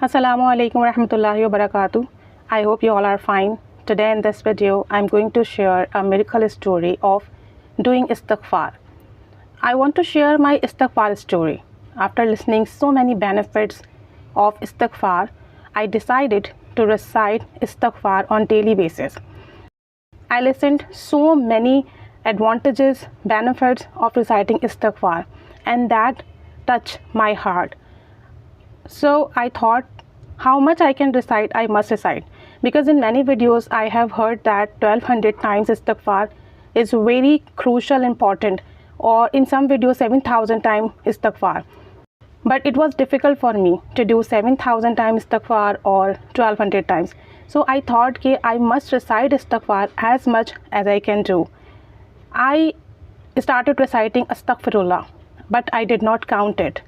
Assalamu alaikum warahmatullahi wabarakatuh. I hope you all are fine. Today in this video, I'm going to share a miracle story of doing istighfar. I want to share my istighfar story. After listening so many benefits of istighfar, I decided to recite istighfar on daily basis. I listened so many advantages, benefits of reciting istighfar, and that touched my heart. So I thought, how much I can recite, I must recite, because in many videos I have heard that 1200 times istighfar is very crucial, important, or in some videos 7000 times istighfar. But it was difficult for me to do 7000 times istighfar or 1200 times. So I thought that I must recite istighfar as much as I can do. I started reciting Astaghfirullah, but I did not count it.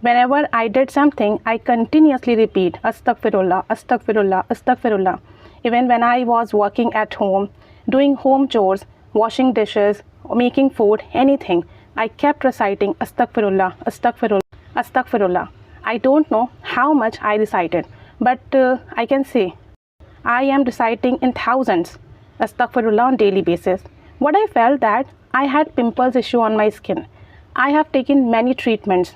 Whenever I did something, I continuously repeat Astaghfirullah, Astaghfirullah, Astaghfirullah. Even when I was working at home, doing home chores, washing dishes, or making food, anything, I kept reciting Astaghfirullah, Astaghfirullah, Astaghfirullah. I don't know how much I recited, but I can say I am reciting in thousands Astaghfirullah on daily basis. What I felt that I had pimples issue on my skin. I have taken many treatments.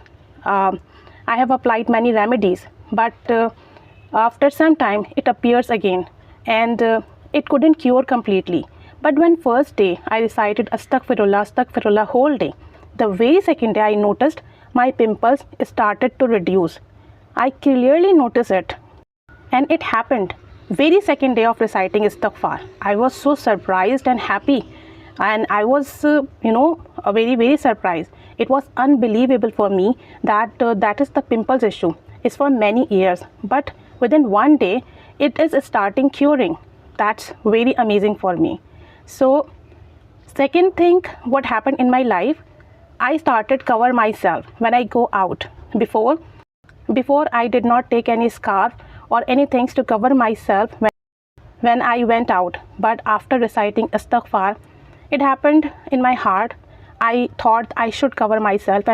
I have applied many remedies, but after some time it appears again, and it couldn't cure completely. But when first day I recited Astaghfirullah, Astaghfirullah whole day, the very second day I noticed my pimples started to reduce. I clearly noticed it, and it happened very second day of reciting Astaghfar. I was so surprised and happy, and I was very surprised. It was unbelievable for me that that is the pimples issue. It's for many years, but within one day it is starting curing. That's very amazing for me. So second thing, what happened in my life, I started cover myself when I go out. Before I did not take any scarf or any things to cover myself when I went out. But after reciting Astaghfar, it happened in my heart. I thought I should cover myself,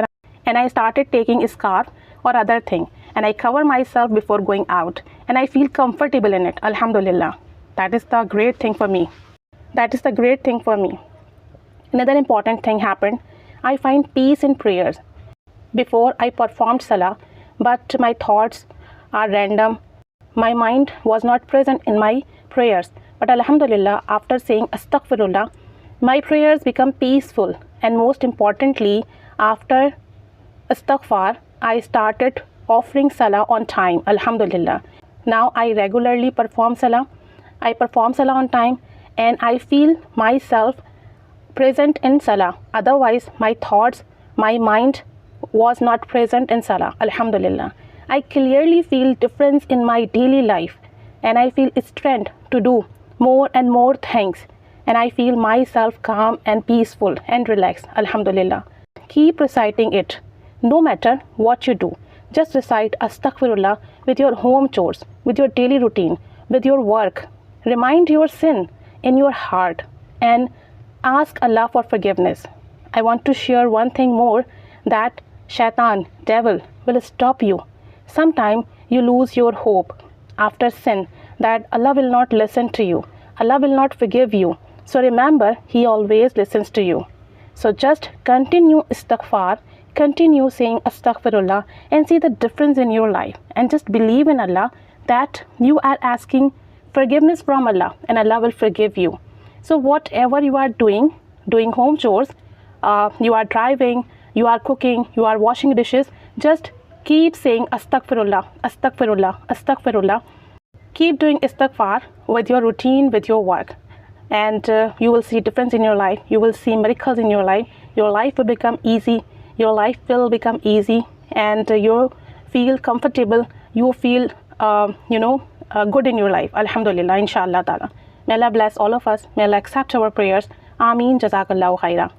and I started taking a scarf or other thing, and I cover myself before going out, and I feel comfortable in it. Alhamdulillah. That is the great thing for me. That is the great thing for me. Another important thing happened. I find peace in prayers. Before I performed salah, but my thoughts are random. My mind was not present in my prayers. But alhamdulillah, after saying Astaghfirullah, my prayers become peaceful. And most importantly, after Astaghfar, I started offering salah on time. Alhamdulillah. Now I regularly perform salah. I perform salah on time, and I feel myself present in salah. Otherwise, my thoughts, my mind was not present in salah. Alhamdulillah. I clearly feel difference in my daily life, and I feel strength to do more and more things. And I feel myself calm and peaceful and relaxed. Alhamdulillah. Keep reciting it. No matter what you do, just recite Astaghfirullah with your home chores, with your daily routine, with your work. Remind your sin in your heart and ask Allah for forgiveness. I want to share one thing more, that shaitan, devil, will stop you. Sometime you lose your hope after sin, that Allah will not listen to you. Allah will not forgive you. So remember, He always listens to you. So just continue istighfar, continue saying Astaghfirullah, and see the difference in your life. And just believe in Allah that you are asking forgiveness from Allah, and Allah will forgive you. So whatever you are doing home chores, you are driving, you are cooking, you are washing dishes, just keep saying Astaghfirullah, Astaghfirullah, Astaghfirullah. Keep doing istighfar with your routine, with your work. And you will see difference in your life. You will see miracles in your life. Your life will become easy. Your life will become easy, and you feel comfortable. You feel good in your life. Alhamdulillah, inshallah ta'ala. May Allah bless all of us. May Allah accept our prayers. Ameen. Jazakallahu khaira.